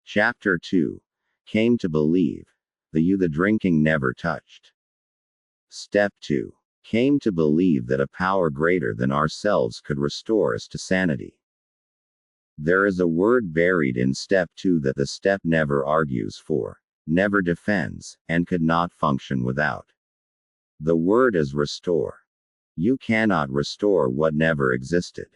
Chapter 2. Came to believe. The drinking never touched. Step 2. Came to believe that a power greater than ourselves could restore us to sanity. There is a word buried in step 2 that the step never argues for, never defends, and could not function without. The word is restore. You cannot restore what never existed.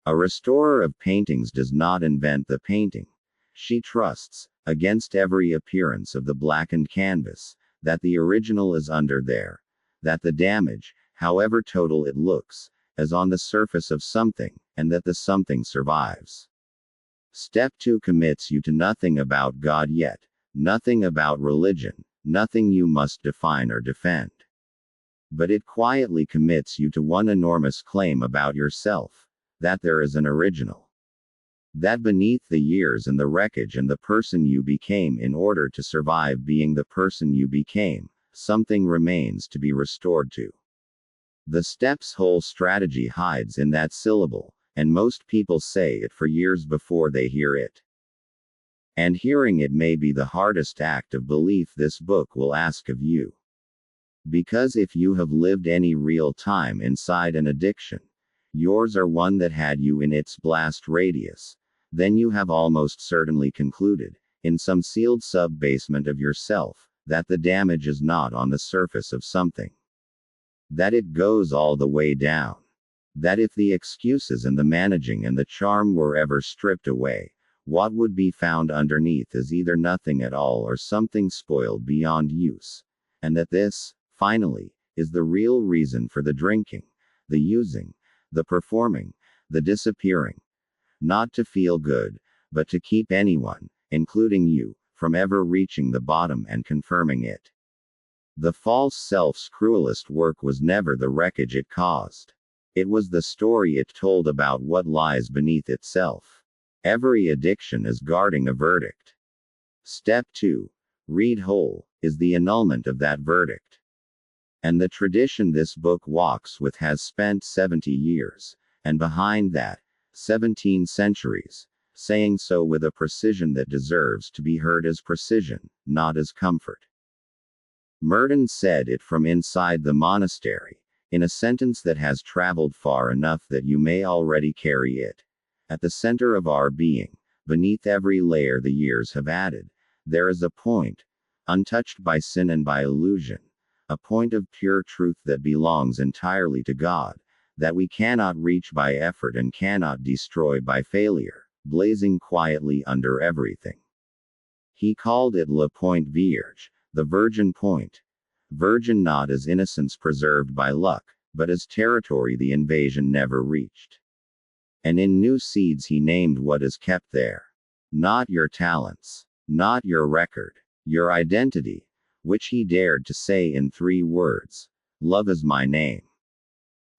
A restorer of paintings does not invent the painting. She trusts, against every appearance of the blackened canvas, that the original is under there, that the damage, however total it looks, is on the surface of something, and that the something survives. Step 2 commits you to nothing about God yet, nothing about religion, nothing you must define or defend. But it quietly commits you to one enormous claim about yourself, that there is an original. That beneath the years and the wreckage and the person you became in order to survive being the person you became, something remains to be restored to. The step's whole strategy hides in that syllable, and most people say it for years before they hear it. And hearing it may be the hardest act of belief this book will ask of you. Because if you have lived any real time inside an addiction, yours or one that had you in its blast radius, then you have almost certainly concluded, in some sealed sub-basement of yourself, that the damage is not on the surface of something. That it goes all the way down. That if the excuses and the managing and the charm were ever stripped away, what would be found underneath is either nothing at all or something spoiled beyond use. And that this, finally, is the real reason for the drinking, the using, the performing, the disappearing. Not to feel good, but to keep anyone, including you, from ever reaching the bottom and confirming it. The false self's cruelest work was never the wreckage it caused. It was the story it told about what lies beneath itself. Every addiction is guarding a verdict. Step 2. Read whole, is the annulment of that verdict. And the tradition this book walks with has spent 70 years, and behind that, 17 centuries, saying so with a precision that deserves to be heard as precision, not as comfort. Merton said it from inside the monastery, in a sentence that has traveled far enough that you may already carry it. At the center of our being, beneath every layer the years have added, there is a point, untouched by sin and by illusion, a point of pure truth that belongs entirely to God, that we cannot reach by effort and cannot destroy by failure, blazing quietly under everything. He called it La Pointe Vierge, the virgin point. Virgin not as innocence preserved by luck, but as territory the invasion never reached. And in New Seeds he named what is kept there. Not your talents, not your record, your identity, which he dared to say in 3 words, love is my name.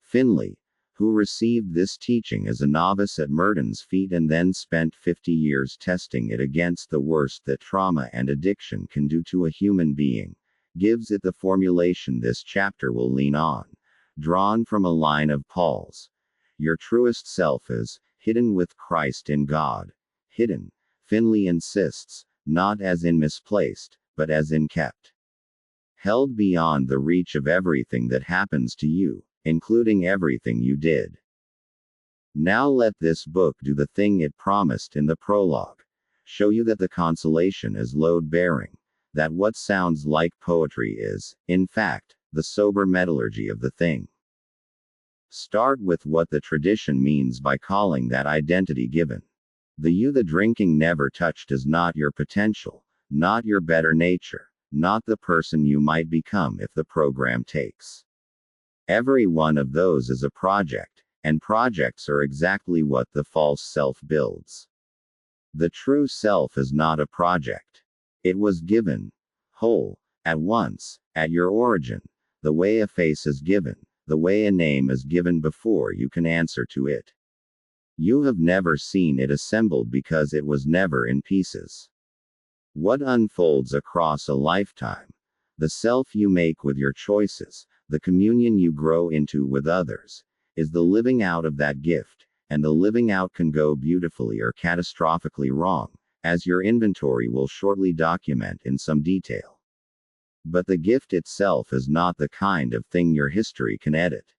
Finley, who received this teaching as a novice at Merton's feet and then spent 50 years testing it against the worst that trauma and addiction can do to a human being, gives it the formulation this chapter will lean on, drawn from a line of Paul's. Your truest self is hidden with Christ in God. Hidden, Finley insists, not as in misplaced, but as in kept. Held beyond the reach of everything that happens to you, including everything you did. Now let this book do the thing it promised in the prologue. Show you that the consolation is load-bearing, that what sounds like poetry is, in fact, the sober metallurgy of the thing. Start with what the tradition means by calling that identity given. The drinking never touched is not your potential, not your better nature, not the person you might become if the program takes. Every one of those is a project, and projects are exactly what the false self builds. The true self is not a project. It was given, whole, at once, at your origin, the way a face is given, the way a name is given before you can answer to it. You have never seen it assembled because it was never in pieces. What unfolds across a lifetime, the self you make with your choices, the communion you grow into with others, is the living out of that gift, and the living out can go beautifully or catastrophically wrong, as your inventory will shortly document in some detail. But the gift itself is not the kind of thing your history can edit.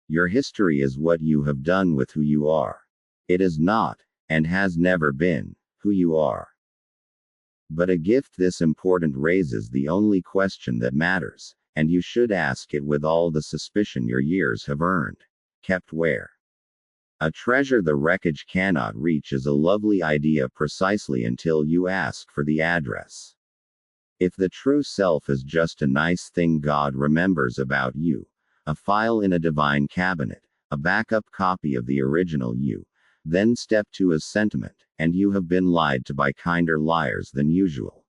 Your history is what you have done with who you are. It is not, and has never been, who you are. But a gift this important raises the only question that matters, and you should ask it with all the suspicion your years have earned. Kept where? A treasure the wreckage cannot reach is a lovely idea precisely until you ask for the address. If the true self is just a nice thing God remembers about you, a file in a divine cabinet, a backup copy of the original you, then step 2 is sentiment, and you have been lied to by kinder liars than usual.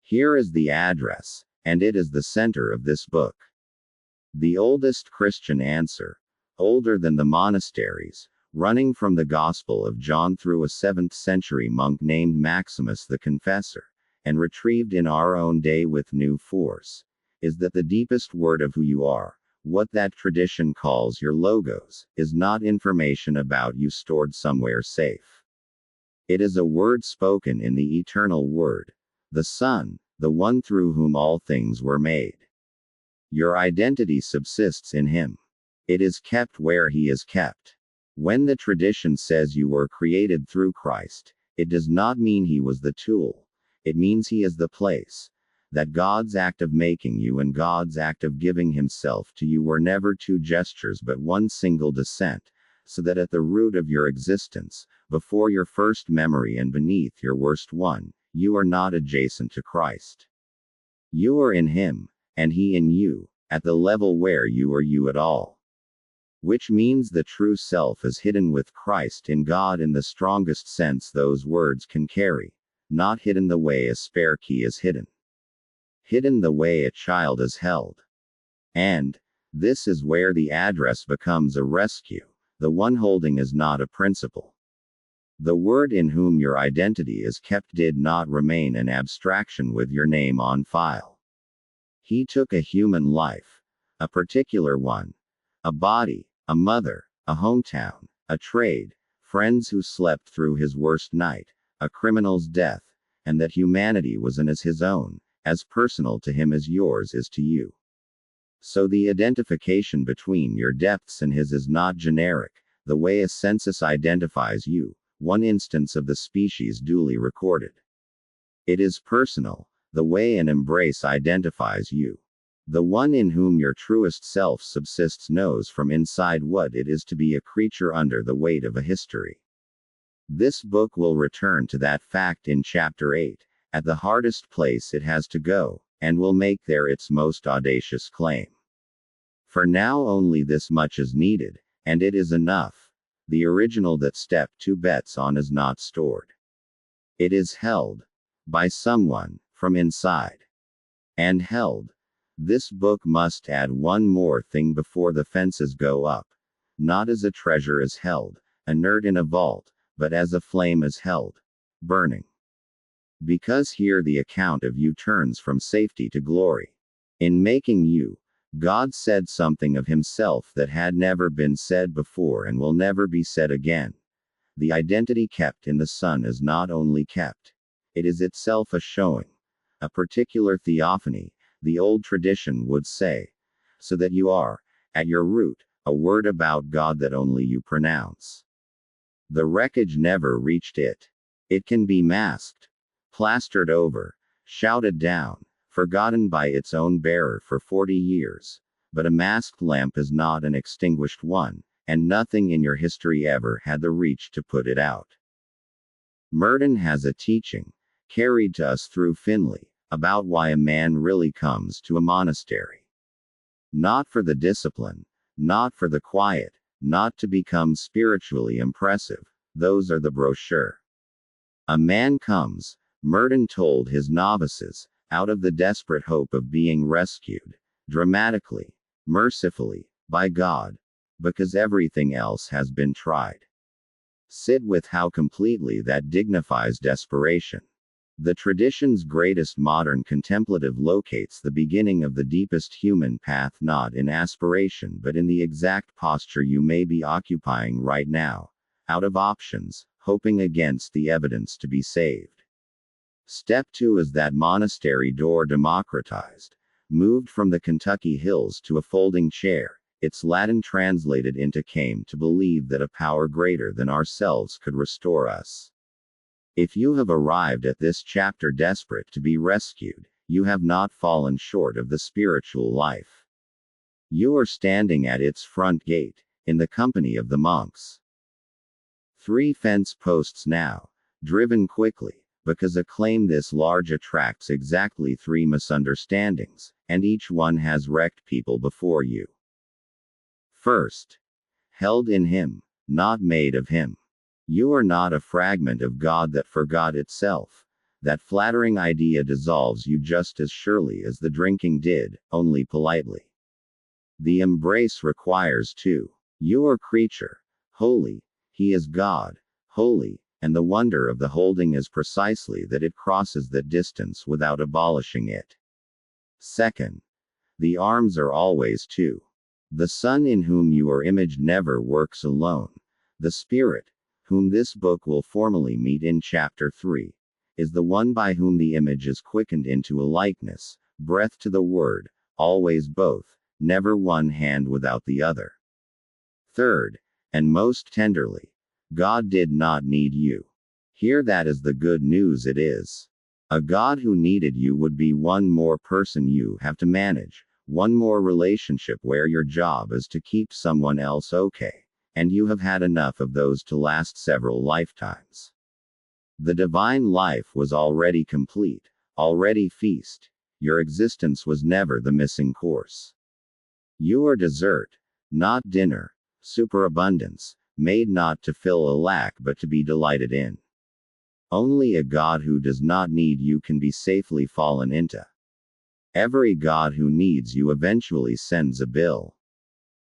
Here is the address, and it is the center of this book. The oldest Christian answer, older than the monasteries, running from the Gospel of John through a 7th century monk named Maximus the Confessor, and retrieved in our own day with new force, is that the deepest word of who you are, what that tradition calls your logos, is not information about you stored somewhere safe. It is a word spoken in the eternal Word, the Son, the one through whom all things were made. Your identity subsists in Him. It is kept where He is kept. When the tradition says you were created through Christ, it does not mean He was the tool. It means He is the place. That God's act of making you and God's act of giving Himself to you were never two gestures but one single descent, so that at the root of your existence, before your first memory and beneath your worst one, you are not adjacent to Christ. You are in Him, and He in you, at the level where you are you at all. Which means the true self is hidden with Christ in God in the strongest sense those words can carry. Not hidden the way a spare key is hidden. Hidden the way a child is held. And this is where the address becomes a rescue. The one holding is not a principle. The Word in whom your identity is kept did not remain an abstraction with your name on file. He took a human life, a particular one, a body, a mother, a hometown, a trade, friends who slept through his worst night, a criminal's death, and that humanity was as his own, as personal to him as yours is to you. So the identification between your depths and his is not generic, the way a census identifies you, one instance of the species duly recorded. It is personal, the way an embrace identifies you. The one in whom your truest self subsists knows from inside what it is to be a creature under the weight of a history. This book will return to that fact in Chapter 8, at the hardest place it has to go, and will make there its most audacious claim. For now only this much is needed, and it is enough. The original that Step 2 bets on is not stored. It is held by someone from inside. And held. This book must add one more thing before the fences go up. Not as a treasure is held, inert in a vault, but as a flame is held, burning. Because here the account of you turns from safety to glory. In making you, God said something of Himself that had never been said before and will never be said again. The identity kept in the Son is not only kept, it is itself a showing, a particular theophany, the old tradition would say, so that you are, at your root, a word about God that only you pronounce. The wreckage never reached it. It can be masked, plastered over, shouted down, forgotten by its own bearer for 40 years. But a masked lamp is not an extinguished one, and nothing in your history ever had the reach to put it out. Merton has a teaching, carried to us through Finley, about why a man really comes to a monastery. Not for the discipline, not for the quiet, not to become spiritually impressive, those are the brochure. A man comes, Merton told his novices, out of the desperate hope of being rescued, dramatically, mercifully, by God, because everything else has been tried. Sit with how completely that dignifies desperation. The tradition's greatest modern contemplative locates the beginning of the deepest human path not in aspiration but in the exact posture you may be occupying right now, out of options, hoping against the evidence to be saved. Step 2 is that monastery door democratized, moved from the Kentucky hills to a folding chair. Its Latin translated into came to believe that a power greater than ourselves could restore us. If you have arrived at this chapter desperate to be rescued, you have not fallen short of the spiritual life. You are standing at its front gate, in the company of the monks. 3 fence posts now, driven quickly, because a claim this large attracts exactly 3 misunderstandings, and each one has wrecked people before you. First, held in him, not made of him. You are not a fragment of God that forgot itself. That flattering idea dissolves you just as surely as the drinking did, only politely. The embrace requires 2. You are creature, holy, he is God, holy, and the wonder of the holding is precisely that it crosses that distance without abolishing it. Second, the arms are always 2. The Son in whom you are imaged never works alone. The Spirit, whom this book will formally meet in chapter 3, is the one by whom the image is quickened into a likeness, breath to the word, always both, never one hand without the other. Third, and most tenderly, God did not need you. Here that is the good news it is. A God who needed you would be one more person you have to manage, one more relationship where your job is to keep someone else okay, and you have had enough of those to last several lifetimes. The divine life was already complete, already feast. Your existence was never the missing course. You are dessert, not dinner, superabundance, made not to fill a lack but to be delighted in. Only a God who does not need you can be safely fallen into. Every God who needs you eventually sends a bill.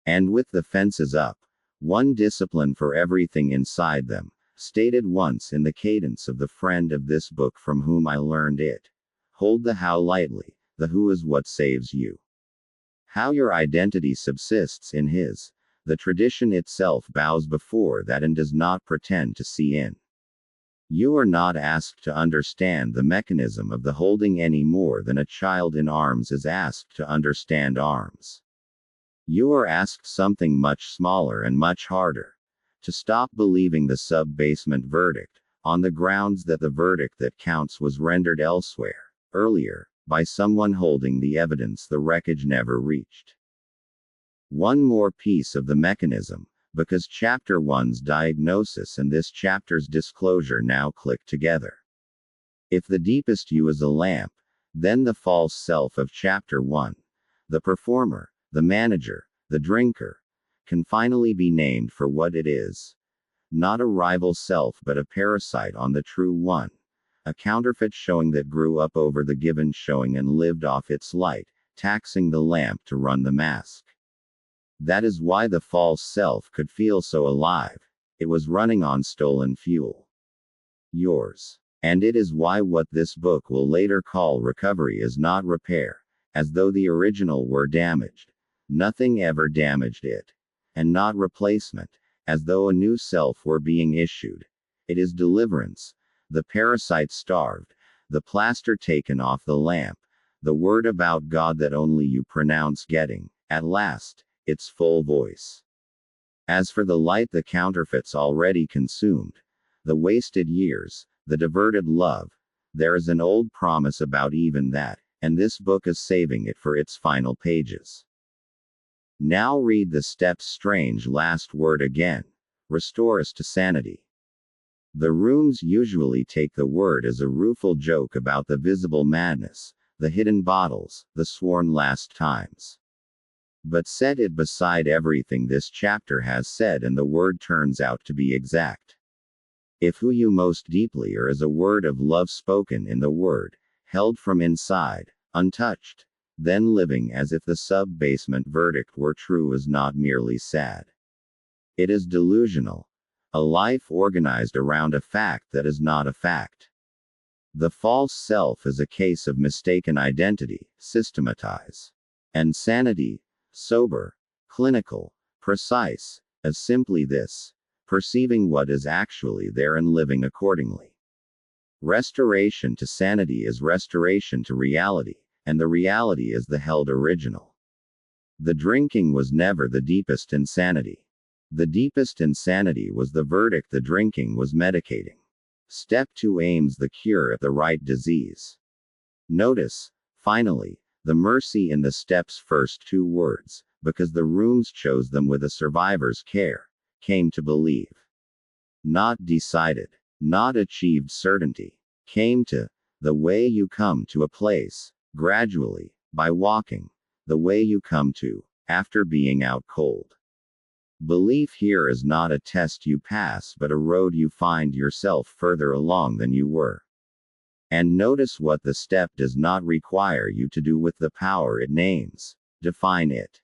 And with the fences up, one discipline for everything inside them, stated once in the cadence of the friend of this book from whom I learned it. Hold the how lightly, the who is what saves you. How your identity subsists in his. The tradition itself bows before that and does not pretend to see in. You are not asked to understand the mechanism of the holding any more than a child in arms is asked to understand arms. You are asked something much smaller and much harder. To stop believing the sub-basement verdict, on the grounds that the verdict that counts was rendered elsewhere, earlier, by someone holding the evidence the wreckage never reached. One more piece of the mechanism, because chapter 1's diagnosis and this chapter's disclosure now click together. If the deepest you is a lamp, then the false self of chapter 1, the performer, the manager, the drinker, can finally be named for what it is. Not a rival self but a parasite on the true one. A counterfeit showing that grew up over the given showing and lived off its light, taxing the lamp to run the mask. That is why the false self could feel so alive. It was running on stolen fuel. Yours. And it is why what this book will later call recovery is not repair, as though the original were damaged. Nothing ever damaged it. And not replacement, as though a new self were being issued. It is deliverance. The parasite starved, the plaster taken off the lamp, the word about God that only you pronounce getting, at last, its full voice. As for the light the counterfeits already consumed, the wasted years, the diverted love, there is an old promise about even that, and this book is saving it for its final pages. Now read the step's strange last word again. Restore us to sanity. The rooms usually take the word as a rueful joke about the visible madness, the hidden bottles, the sworn last times. But set it beside everything this chapter has said and the word turns out to be exact. If who you most deeply are is a word of love spoken in the word, held from inside, untouched, then living as if the sub-basement verdict were true is not merely sad. It is delusional. A life organized around a fact that is not a fact. The false self is a case of mistaken identity, systematize. And sanity, sober, clinical, precise, is simply this. perceiving what is actually there and living accordingly. Restoration to sanity is restoration to reality, and the reality is the held original. The drinking was never the deepest insanity. The deepest insanity was the verdict the drinking was medicating. Step 2 aims the cure at the right disease. Notice, finally, the mercy in the step's first 2 words, because the rooms chose them with a survivor's care, came to believe. Not decided, not achieved certainty, came to, the way you come to a place, gradually, by walking, the way you come to, after being out cold. Belief here is not a test you pass but a road you find yourself further along than you were. And notice what the step does not require you to do with the power it names. Define it.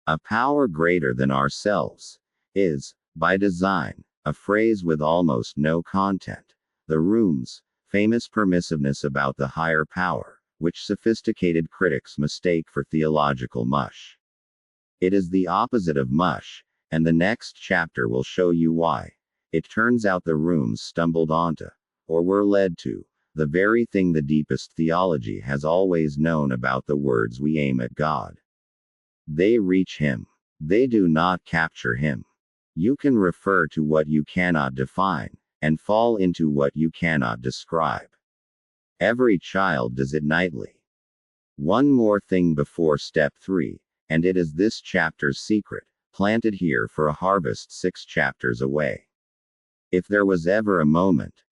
A power greater than ourselves is, by design, a phrase with almost no content. The Room's famous permissiveness about the higher power, which sophisticated critics mistake for theological mush. It is the opposite of mush, and the next chapter will show you why. It turns out the Rooms stumbled onto, or were led to, the very thing the deepest theology has always known about the words we aim at God. They reach Him. They do not capture Him. You can refer to what you cannot define, and fall into what you cannot describe. Every child does it nightly. One more thing before step 3, and it is this chapter's secret, planted here for a harvest 6 chapters away. If there was ever a moment,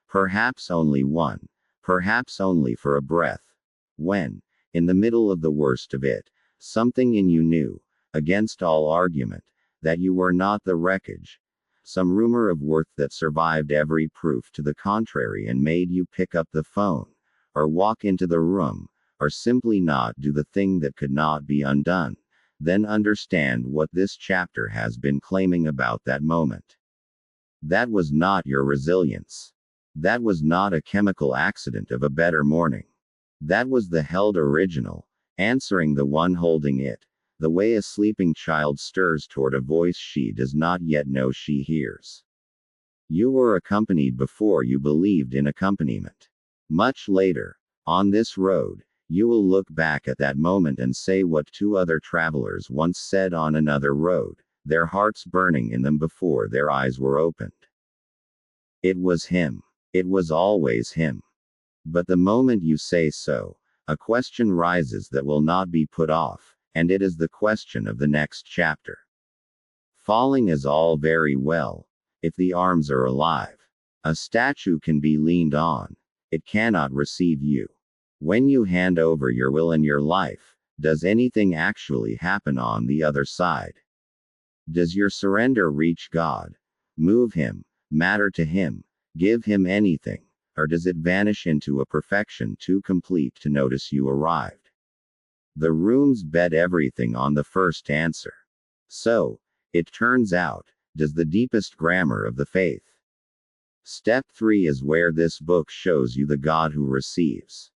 perhaps only one, perhaps only for a breath, when, in the middle of the worst of it, something in you knew, against all argument, that you were not the wreckage, some rumor of worth that survived every proof to the contrary and made you pick up the phone, or walk into the room, or simply not do the thing that could not be undone, then understand what this chapter has been claiming about that moment. That was not your resilience. That was not a chemical accident of a better morning. That was the held original, answering the one holding it, the way a sleeping child stirs toward a voice she does not yet know she hears. You were accompanied before you believed in accompaniment. Much later, on this road, you will look back at that moment and say what 2 other travelers once said on another road, their hearts burning in them before their eyes were opened. It was Him. It was always Him. But the moment you say so, a question rises that will not be put off, and it is the question of the next chapter. Falling is all very well, if the arms are alive. A statue can be leaned on. It cannot receive you. When you hand over your will and your life, does anything actually happen on the other side? Does your surrender reach God, move Him, matter to Him, give Him anything, or does it vanish into a perfection too complete to notice you arrived? The Rooms bet everything on the first answer. So, it turns out, does the deepest grammar of the faith. Step 3 is where this book shows you the God who receives.